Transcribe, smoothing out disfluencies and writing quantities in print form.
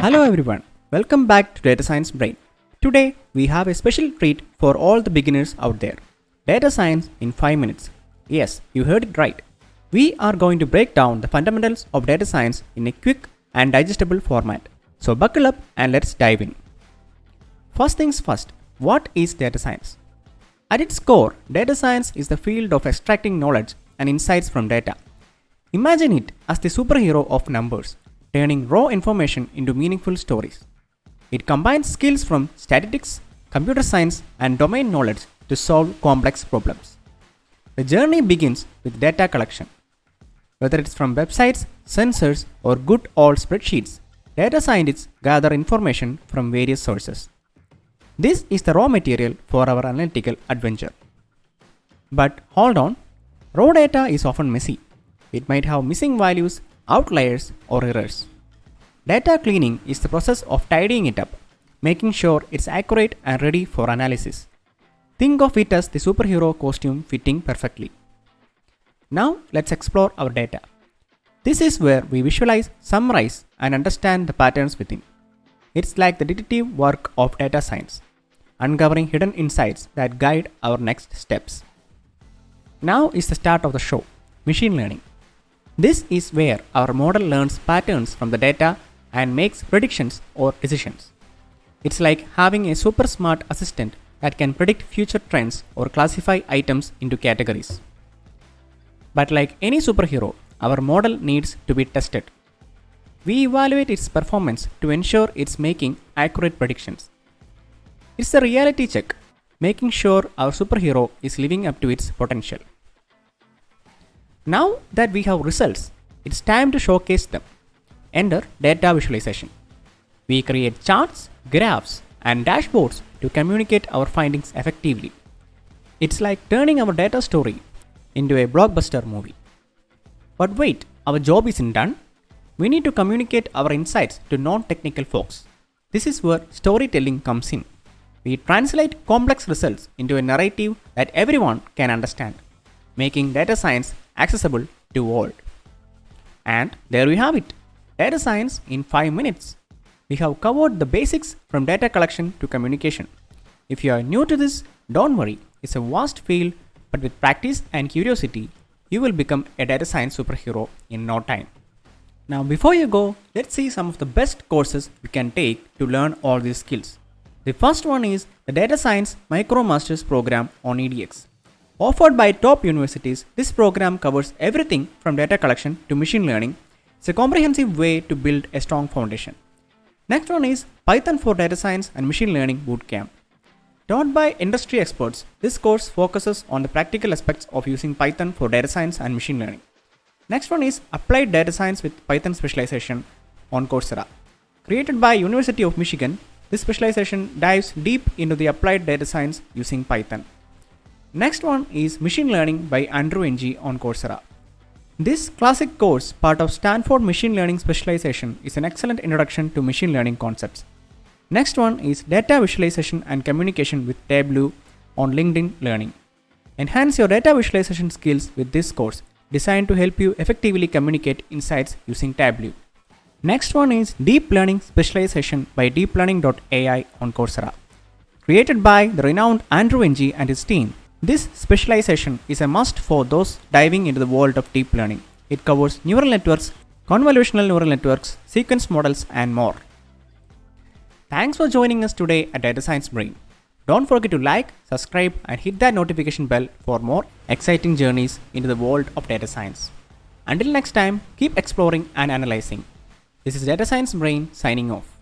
Hello everyone, welcome back to Data Science Brain. Today we have a special treat for all the beginners out there. Data science in 5 minutes. Yes, you heard it right. We are going to break down the fundamentals of data science in a quick and digestible format. So buckle up and let's dive in. First things first, what is data science? At its core, data science is the field of extracting knowledge and insights from data. Imagine it as the superhero of numbers, turning raw information into meaningful stories. It combines skills from statistics, computer science, and domain knowledge to solve complex problems. The journey begins with data collection. Whether it's from websites, sensors, or good old spreadsheets, data scientists gather information from various sources. This is the raw material for our analytical adventure. But hold on, raw data is often messy. It might have missing values, outliers, or errors. Data cleaning is the process of tidying it up, making sure it's accurate and ready for analysis. Think of it as the superhero costume fitting perfectly. Now let's explore our data. This is where we visualize, summarize, and understand the patterns within. It's like the detective work of data science, uncovering hidden insights that guide our next steps. Now is the start of the show, machine learning. This is where our model learns patterns from the data and makes predictions or decisions. It's like having a super smart assistant that can predict future trends or classify items into categories. But like any superhero, our model needs to be tested. We evaluate its performance to ensure it's making accurate predictions. It's a reality check, making sure our superhero is living up to its potential. Now that we have results, it's time to showcase them. Enter data visualization. We create charts, graphs, and dashboards to communicate our findings effectively. It's like turning our data story into a blockbuster movie. But wait, our job isn't done. We need to communicate our insights to non-technical folks. This is where storytelling comes in. We translate complex results into a narrative that everyone can understand, making data science accessible to all. And there we have it, data science in 5 minutes. We have covered the basics from data collection to communication. If you are new to this, don't worry, it's a vast field, but with practice and curiosity, you will become a data science superhero in no time. Now before you go, let's see some of the best courses you can take to learn all these skills. The first one is the Data Science Micro Masters program on EDX. Offered by top universities, this program covers everything from data collection to machine learning. It's a comprehensive way to build a strong foundation. Next one is Python for Data Science and Machine Learning Bootcamp. Taught by industry experts, this course focuses on the practical aspects of using Python for data science and machine learning. Next one is Applied Data Science with Python Specialization on Coursera. Created by University of Michigan, this specialization dives deep into the applied data science using Python. Next one is Machine Learning by Andrew Ng on Coursera. This classic course, part of Stanford Machine Learning Specialization, is an excellent introduction to machine learning concepts. Next one is Data Visualization and Communication with Tableau on LinkedIn Learning. Enhance your data visualization skills with this course, designed to help you effectively communicate insights using Tableau. Next one is Deep Learning Specialization by deeplearning.ai on Coursera. Created by the renowned Andrew Ng and his team, this specialization is a must for those diving into the world of deep learning. It covers neural networks, convolutional neural networks, sequence models, and more. Thanks for joining us today at Data Science Brain. Don't forget to like, subscribe, and hit that notification bell for more exciting journeys into the world of data science. Until next time, keep exploring and analyzing. This is Data Science Brain signing off.